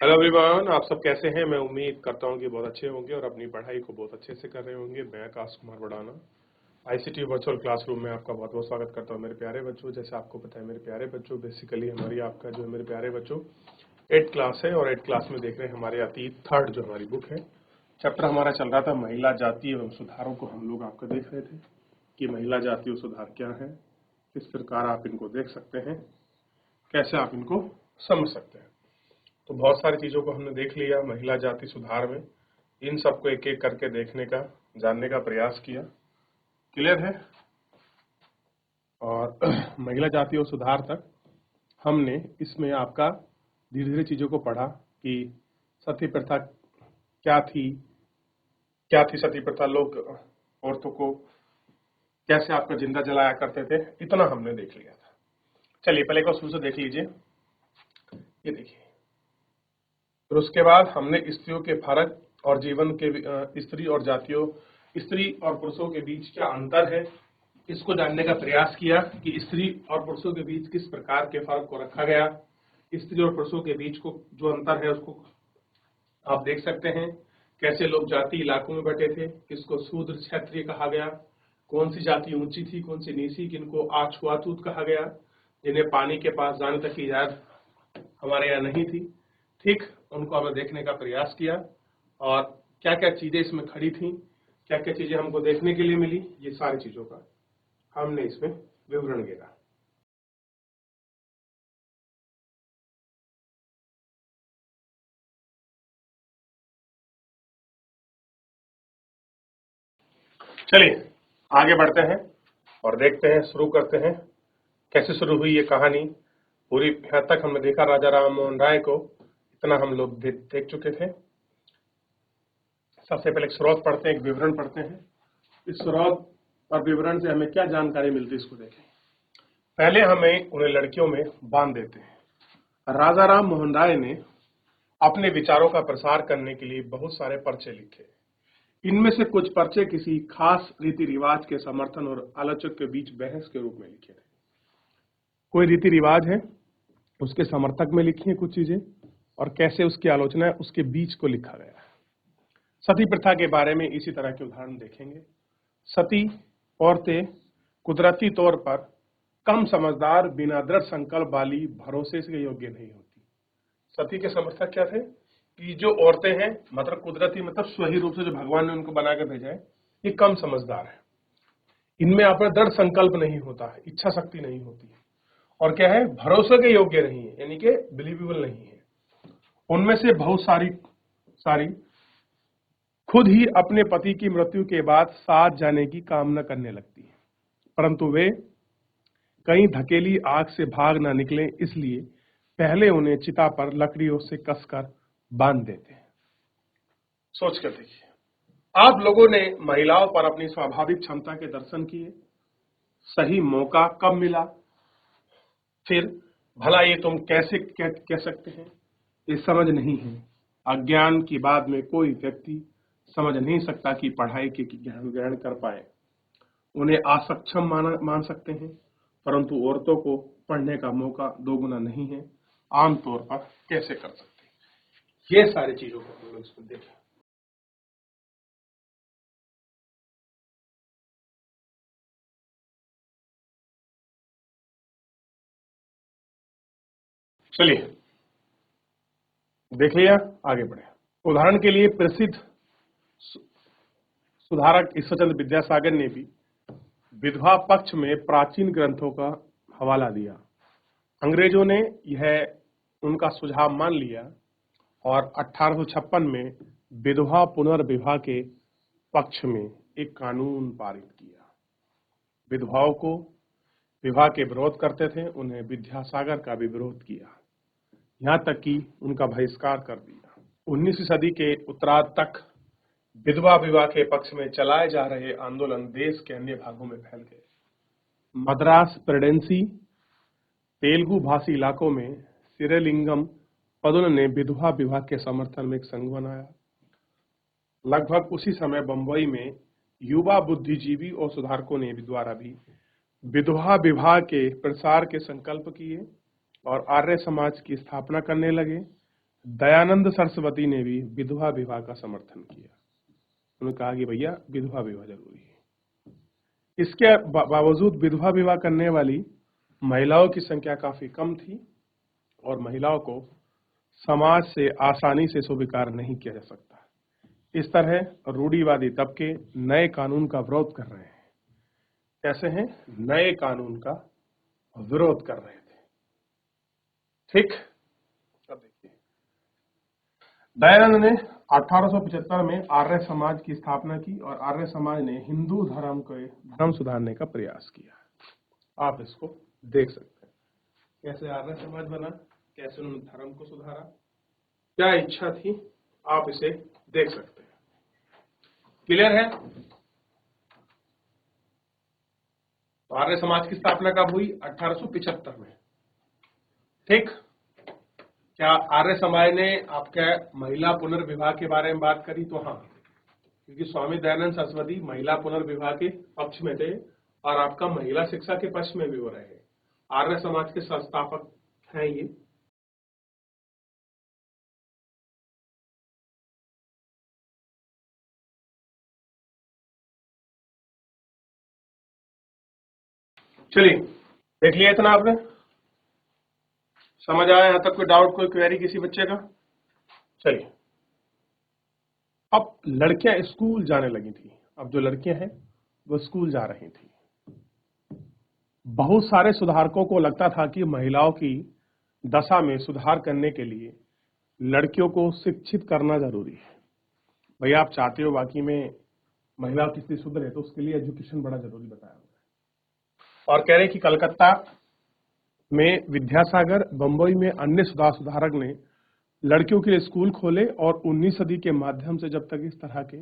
Hello everyone, आप सब कैसे हैं। मैं उम्मीद करता हूं कि बहुत अच्छे होंगे और अपनी पढ़ाई को बहुत अच्छे से कर रहे होंगे। मैं Akash Kumar Badana ICT virtual classroom में आपका बहुत बहुत स्वागत करता हूं। मेरे प्यारे बच्चों, जैसे आपको पता है मेरे प्यारे बच्चों, बेसिकली हमारी आपका जो है मेरे प्यारे बच्चों 8th क्लास है और 8th क्लास में देख रहे हैं हमारे अतीत थर्ड जो हमारी बुक है। चैप्टर हमारा चल रहा था महिला जाति एवं सुधारों को हम लोग आपका देख रहे थे कि महिला जाति और सुधार क्या है, किस प्रकार आप इनको देख सकते हैं, कैसे आप इनको समझ सकते हैं। तो बहुत सारी चीजों को हमने देख लिया महिला जाति सुधार में। इन सबको एक एक करके देखने का, जानने का प्रयास किया। क्लियर है। और महिला जाति और सुधार तक हमने इसमें आपका धीरे धीरे चीजों को पढ़ा कि सती प्रथा क्या थी सती प्रथा, लोग औरतों को कैसे आपका जिंदा जलाया करते थे, इतना हमने देख लिया था। चलिए पहले एक बार शुरू से देख लीजिए। ये देखिए, फिर उसके बाद हमने स्त्रियों के फर्क और जीवन के स्त्री और पुरुषों के बीच क्या अंतर है, इसको जानने का प्रयास किया कि स्त्री और पुरुषों के बीच किस प्रकार के फर्क को रखा गया। स्त्री और पुरुषों के बीच को जो अंतर है उसको आप देख सकते हैं। कैसे लोग जाति इलाकों में बटे थे, किसको शूद्र क्षत्रिय कहा गया, कौन सी जाति ऊंची थी, कौन सी नीची, किनको अछूआछूत कहा गया, जिन्हें पानी के पास जाने तक की इजाजत हमारे यहाँ नहीं थी। ठीक, उनको हमने देखने का प्रयास किया और क्या क्या चीजें इसमें खड़ी थी, क्या क्या चीजें हमको देखने के लिए मिली, ये सारी चीजों का हमने इसमें विवरण दिया। चलिए आगे बढ़ते हैं और देखते हैं, शुरू करते हैं कैसे शुरू हुई ये कहानी। पूरी यहाँ तक हमने देखा राजा राम मोहन राय को, इतना हम लोग देख चुके थे। सबसे पहले एक स्रोत पढ़ते हैं, एक विवरण पढ़ते हैं। इस स्रोत और विवरण से हमें क्या जानकारी मिलती है इसको देखें। पहले हमें उन्हें लड़कियों में बांध देते हैं। राजा राम मोहन राय ने अपने विचारों का प्रसार करने के लिए बहुत सारे पर्चे लिखे। इनमें से कुछ पर्चे किसी खास रीति रिवाज के समर्थन और आलोचक के बीच बहस के रूप में लिखे थे। कोई रीति रिवाज है, उसके समर्थक में लिखी है कुछ चीजें, और कैसे उसकी आलोचना है उसके बीच को लिखा गया है। सती प्रथा के बारे में इसी तरह के उदाहरण देखेंगे। सती औरतें कुदरती तौर पर कम समझदार, बिना दृढ़ संकल्प वाली, भरोसे के योग्य नहीं होती। सती के समर्थक क्या थे कि जो औरतें हैं, मतलब कुदरती मतलब सही रूप से जो भगवान ने उनको बना के भेजा है, ये कम समझदार है, इनमें अपना दृढ़ संकल्प नहीं होता है, इच्छा शक्ति नहीं होती है, और क्या है, भरोसे के योग्य नहीं है, यानी कि बिलीवेबल नहीं है। उनमें से बहुत सारी खुद ही अपने पति की मृत्यु के बाद साथ जाने की कामना करने लगती है, परंतु वे कहीं धकेली आग से भाग ना निकले, इसलिए पहले उन्हें चिता पर लकड़ियों से कसकर बांध देते हैं। सोच कर देखिए, आप लोगों ने महिलाओं पर अपनी स्वाभाविक क्षमता के दर्शन किए, सही मौका कब मिला, फिर भला ये तुम कैसे कह सकते हैं, ये समझ नहीं है। अज्ञान की बाद में कोई व्यक्ति समझ नहीं सकता कि पढ़ाई के ज्ञान ग्रहण कर पाए। उन्हें असक्षम मान सकते हैं, परंतु औरतों को पढ़ने का मौका दोगुना नहीं है, आमतौर पर कैसे कर सकते हैं। ये सारी चीजों को हम लोग इसमें देखें। चलिए देख लिया, आगे बढ़े। उदाहरण के लिए प्रसिद्ध सुधारक ईश्वरचंद्र विद्यासागर ने भी विधवा पक्ष में प्राचीन ग्रंथों का हवाला दिया। अंग्रेजों ने यह उनका सुझाव मान लिया और 1856 में विधवा पुनर्विवाह के पक्ष में एक कानून पारित किया। विधवाओं को विवाह के विरोध करते थे, उन्हें विद्यासागर का भी विरोध किया, यहाँ तक कि उनका बहिष्कार कर दिया। 19वीं सदी के उत्तरार्ध तक विधवा विवाह के पक्ष में चलाए जा रहे आंदोलन देश के अन्य भागों में फैल गए। मद्रास प्रेसिडेंसी, तेलुगु भाषी इलाकों में सिरलिंगम पदुन ने विधवा विवाह के समर्थन में एक संघ बनाया। लगभग उसी समय बंबई में युवा बुद्धिजीवी और सुधारकों ने द्वारा भी विधवा विवाह के प्रसार के संकल्प किए और आर्य समाज की स्थापना करने लगे। दयानंद सरस्वती ने भी विधवा विवाह का समर्थन किया। उन्होंने कहा कि भैया विधवा विवाह जरूरी है। इसके बावजूद विधवा विवाह करने वाली महिलाओं की संख्या काफी कम थी और महिलाओं को समाज से आसानी से स्वीकार नहीं किया जा सकता। इस तरह रूढ़िवादी तबके नए कानून का विरोध कर रहे हैं। कैसे हैं? नए कानून का विरोध कर रहे थे। ठीक, अब देखिए, दयानंद ने 1875 में आर्य समाज की स्थापना की और आर्य समाज ने हिंदू धर्म को धर्म सुधारने का प्रयास किया। आप इसको देख सकते हैं, कैसे आर्य समाज बना, कैसे उन्होंने धर्म को सुधारा, क्या इच्छा थी, आप इसे देख सकते हैं। क्लियर है? तो आर्य समाज की स्थापना कब हुई? 1875 में। ठीक, क्या आर्य समाज ने आपके महिला पुनर्विवाह के बारे में बात करी? तो हाँ, क्योंकि स्वामी दयानंद सरस्वती महिला पुनर्विवाह के पक्ष में थे और आपका महिला शिक्षा के पक्ष में भी हो रहे हैं। आर्य समाज के संस्थापक हैं ये। चलिए, देख लिया इतना आपने? समझ आया यहां तक? कोई डाउट, कोई क्वेरी किसी बच्चे का? चलिए, अब लड़कियां स्कूल जाने लगी थी। अब जो लड़कियां हैं वो स्कूल जा रही थी। बहुत सारे सुधारकों को लगता था कि महिलाओं की दशा में सुधार करने के लिए लड़कियों को शिक्षित करना जरूरी है। भैया आप चाहते हो वाकई में महिलाओं की स्थिति सुधरे तो उसके लिए एजुकेशन बड़ा जरूरी बताया हुआ है। और कह रहे कि कलकत्ता में विद्यासागर, बंबई में अन्य सुधारक ने लड़कियों के लिए स्कूल खोले और 19वीं सदी के माध्यम से जब तक इस तरह के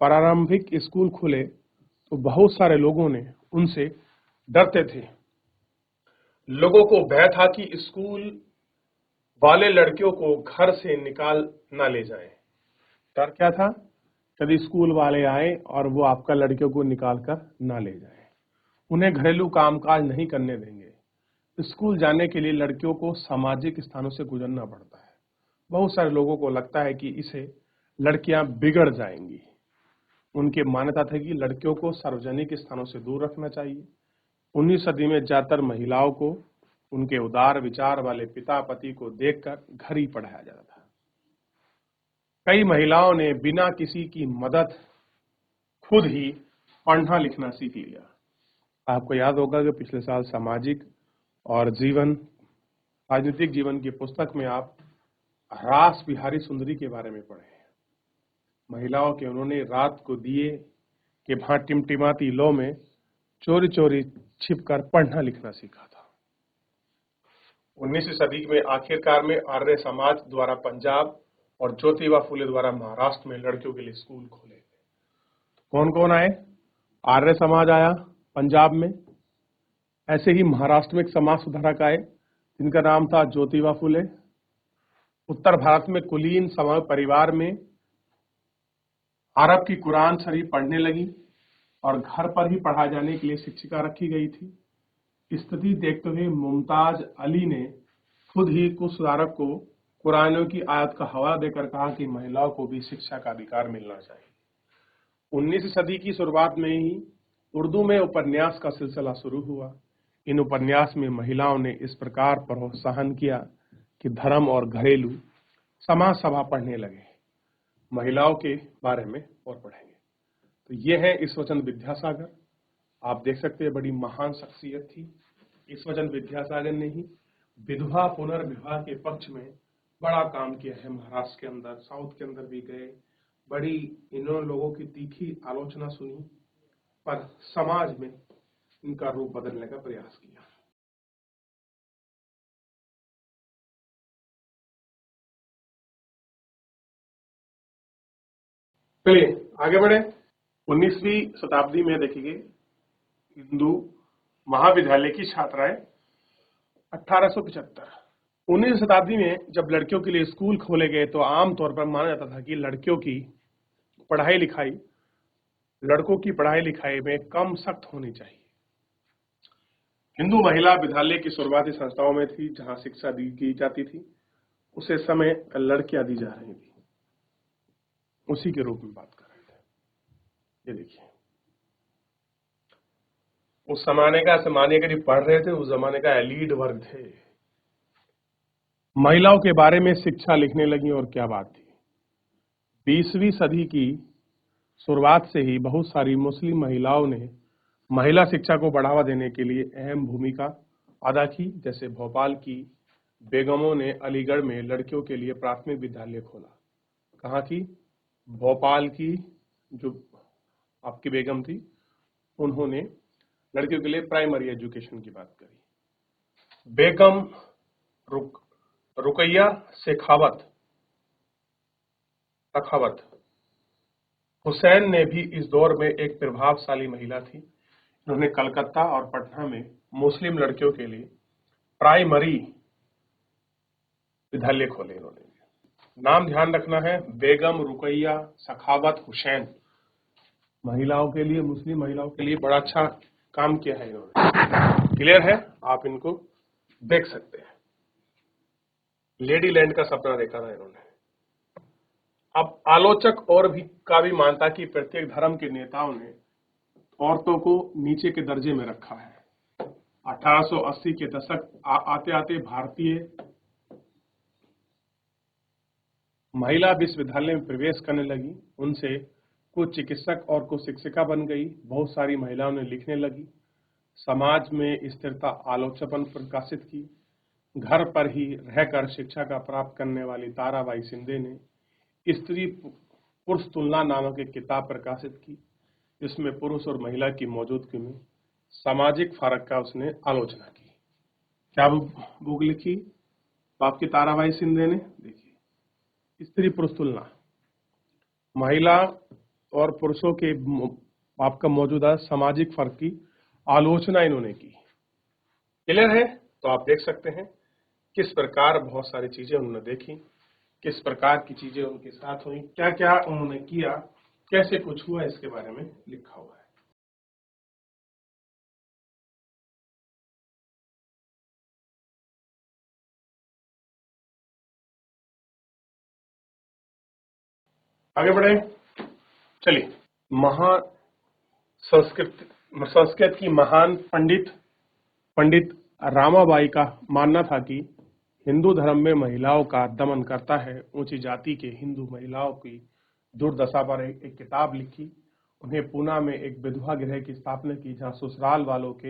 प्रारंभिक स्कूल खुले तो बहुत सारे लोगों ने उनसे डरते थे। लोगों को भय था कि स्कूल वाले लड़कियों को घर से निकाल ना ले जाएं। डर क्या था? यदि स्कूल वाले आए और वो आपका लड़कियों को निकाल कर ना ले जाए, उन्हें घरेलू कामकाज नहीं करने देंगे। स्कूल जाने के लिए लड़कियों को सामाजिक स्थानों से गुजरना पड़ता है। बहुत सारे लोगों को लगता है कि इसे लड़कियां बिगड़ जाएंगी। उनकी मान्यता था कि लड़कियों को सार्वजनिक स्थानों से दूर रखना चाहिए। 19वीं सदी में ज्यादातर महिलाओं को उनके उदार विचार वाले पिता पति को देखकर घर ही पढ़ाया जाता था। कई महिलाओं ने बिना किसी की मदद खुद ही पढ़ना लिखना सीख लिया। आपको याद होगा कि पिछले साल सामाजिक और राजनीतिक जीवन की पुस्तक में आप रास बिहारी सुंदरी के बारे में पढ़े। महिलाओं के उन्होंने रात को दिए के भां टिमटिमाती लो में चोरी चोरी छिपकर पढ़ना लिखना सीखा था। 19वीं सदी में आखिरकार में आर्य समाज द्वारा पंजाब और ज्योतिबा फुले द्वारा महाराष्ट्र में लड़कियों के लिए स्कूल खोले गए। कौन कौन आए? आर्य समाज आया पंजाब में, ऐसे ही महाराष्ट्र में एक समाज सुधारक आए जिनका नाम था ज्योतिबा फुले। उत्तर भारत में कुलीन समाज परिवार में अरब की कुरान शरीफ पढ़ने लगी और घर पर ही पढ़ाए जाने के लिए शिक्षिका रखी गई थी। स्थिति देखते हुए मुमताज अली ने खुद ही कुछ सुधारक को कुरानों की आयत का हवाला देकर कहा कि महिलाओं को भी शिक्षा का अधिकार मिलना चाहिए। 19वीं सदी की शुरुआत में ही उर्दू में उपन्यास का सिलसिला शुरू हुआ। इन उपन्यास में महिलाओं ने इस प्रकार प्रोत्साहन किया कि धर्म और घरेलू समाज सभा पढ़ने लगे। महिलाओं के बारे में और पढ़ेंगे। तो ये है ईश्वरचंद्र विद्यासागर। आप देख सकते हैं बड़ी महान शख्सियत थी। ईश्वरचंद्र विद्यासागर ने ही विधवा पुनर्विवाह के पक्ष में बड़ा काम किया है। महाराष्ट्र के अंदर, साउथ के अंदर भी गए, बड़ी इन्होंने लोगों की तीखी आलोचना सुनी, पर समाज में इनका रूप बदलने का प्रयास किया। चलिए आगे बढ़े। 19वीं शताब्दी में देखिए हिंदू महाविद्यालय की छात्राएं 1875। 19वीं शताब्दी में जब लड़कियों के लिए स्कूल खोले गए तो आमतौर पर माना जाता था कि लड़कियों की पढ़ाई लिखाई लड़कों की पढ़ाई लिखाई में कम सख्त होनी चाहिए। हिंदू महिला विद्यालय की शुरुआती संस्थाओं में थी जहां शिक्षा दी जाती थी। उसे समय लड़कियां दी जा रही थी, उसी के रूप में बात कर रहे थे। ये देखिए, उस जमाने का पढ़ रहे थे, उस जमाने का एलीट वर्ग थे, महिलाओं के बारे में शिक्षा लिखने लगी। और क्या बात थी, 20वीं सदी की शुरुआत से ही बहुत सारी मुस्लिम महिलाओं ने महिला शिक्षा को बढ़ावा देने के लिए अहम भूमिका अदा की। जैसे भोपाल की बेगमों ने अलीगढ़ में लड़कियों के लिए प्राथमिक विद्यालय खोला। कहाँ की? भोपाल की जो आपकी बेगम थी, उन्होंने लड़कियों के लिए प्राइमरी एजुकेशन की बात करी। बेगम रुकैया सखावत हुसैन ने भी इस दौर में एक प्रभावशाली महिला थी। उन्होंने कलकत्ता और पटना में मुस्लिम लड़कियों के लिए प्राइमरी विद्यालय खोले। इन्होंने नाम ध्यान रखना है, बेगम रुकैया सखावत हुसैन। महिलाओं के लिए, मुस्लिम महिलाओं के लिए बड़ा अच्छा काम किया है इन्होंने। क्लियर है? आप इनको देख सकते हैं। लेडी लैंड का सपना देखा था इन्होंने। अब आलोचक और भी का भी मानता कि प्रत्येक धर्म के नेताओं ने औरतों को नीचे के दर्जे में रखा है। 1880 के दशक आते आते भारतीय महिला विश्वविद्यालय में प्रवेश करने लगी। उनसे कुछ चिकित्सक और कुछ शिक्षिका बन गई। बहुत सारी महिलाओं ने लिखने लगी। समाज में स्थिरता आलोचना प्रकाशित की। घर पर ही रहकर शिक्षा का प्राप्त करने वाली ताराबाई शिंदे ने स्त्री पुरुष तुलना नामक एक किताब प्रकाशित की, जिसमें पुरुष और महिला की मौजूदगी में सामाजिक फर्क का उसने आलोचना की। क्या बुक लिखी आपकी ताराबाई शिंदे ने? देखिए, स्त्री पुरुष तुलना, महिला और पुरुषों के आपका मौजूदा सामाजिक फर्क की आलोचना इन्होंने की। क्लियर है? तो आप देख सकते हैं किस प्रकार बहुत सारी चीजें उन्होंने देखी, किस प्रकार की चीजें उनके साथ हुई, क्या क्या उन्होंने किया, कैसे कुछ हुआ, इसके बारे में लिखा हुआ है। आगे बढ़े, चलिए। संस्कृत की महान पंडित रामाबाई का मानना था कि हिंदू धर्म में महिलाओं का दमन करता है। ऊंची जाति के हिंदू महिलाओं की दुर्दशा पर एक किताब लिखी। उन्हें पूना में एक विधवा गृह की स्थापना की, जहां ससुराल वालों के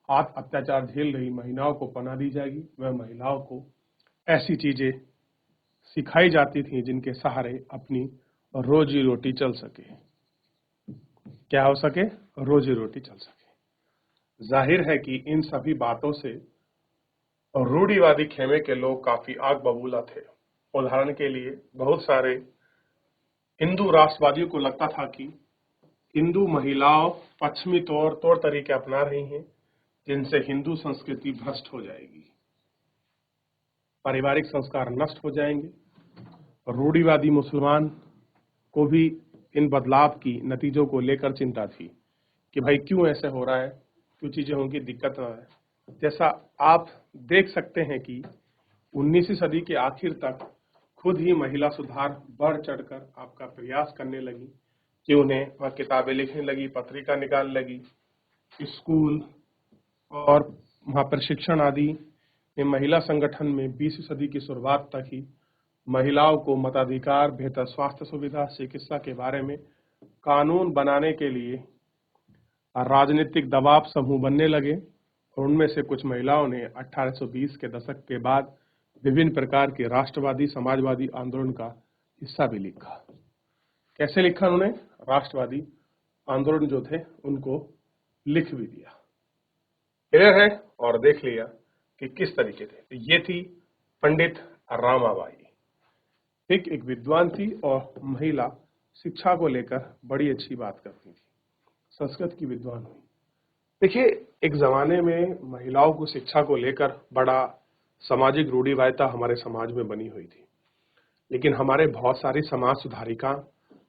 हाथ अत्याचार झेल रही महिलाओं को पनाह दी जाएगी। वह महिलाओं को ऐसी चीजें सिखाई जाती थी जिनके सहारे अपनी रोजी रोटी चल सके। क्या हो सके? रोजी रोटी चल सके। जाहिर है कि इन सभी बातों से रूढ़िवादी खेमे के लोग काफी आग बबूला थे। उदाहरण के लिए बहुत सारे हिंदू राष्ट्रवादियों को लगता था कि हिंदू महिलाओं पश्चिमी तौर तरीके अपना रही हैं, जिनसे हिंदू संस्कृति भ्रष्ट हो जाएगी, पारिवारिक संस्कार नष्ट हो जाएंगे। रूढ़िवादी मुसलमान को भी इन बदलाव की नतीजों को लेकर चिंता थी कि भाई क्यों ऐसे हो रहा है, क्यों चीजें होंगी, दिक्कत ना है। जैसा आप देख सकते हैं कि 19वीं सदी के आखिर तक खुद ही महिला सुधार बढ़ चढ़कर आपका प्रयास करने लगी कि उन्हें वह किताबें लिखने लगी, पत्रिका निकालने लगी, स्कूल और वहाँ प्रशिक्षण आदि में महिला संगठन में 20वीं सदी की शुरुआत तक ही महिलाओं को मताधिकार, बेहतर स्वास्थ्य सुविधा, चिकित्सा के बारे में कानून बनाने के लिए राजनीतिक दबाव समूह बनने लगे। और उनमें से कुछ महिलाओं ने 1820 के दशक के बाद विभिन्न प्रकार के राष्ट्रवादी समाजवादी आंदोलन का हिस्सा भी लिखा। कैसे लिखा उन्होंने? राष्ट्रवादी आंदोलन जो थे उनको लिख भी दिया। क्लियर है? और देख लिया कि किस तरीके थे। तो ये थी पंडित रामाबाई। एक विद्वान थी और महिला शिक्षा को लेकर बड़ी अच्छी बात करती थी। संस्कृत की विद्वान हुई। देखिए, एक जमाने में महिलाओं को शिक्षा को लेकर बड़ा सामाजिक रूढ़िवादिता हमारे समाज में बनी हुई थी, लेकिन हमारे बहुत सारी समाज सुधारिका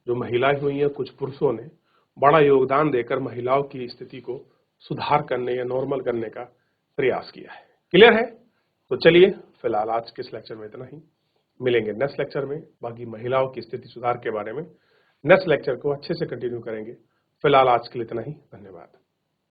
जो महिलाएं हुई हैं, कुछ पुरुषों ने बड़ा योगदान देकर महिलाओं की स्थिति को सुधार करने या नॉर्मल करने का प्रयास किया है। क्लियर है? तो चलिए, फिलहाल आज के इस लेक्चर में इतना ही। मिलेंगे नेक्स्ट लेक्चर में बाकी महिलाओं की स्थिति सुधार के बारे में। नेक्स्ट लेक्चर को अच्छे से कंटिन्यू करेंगे। फिलहाल आज के लिए इतना ही, धन्यवाद।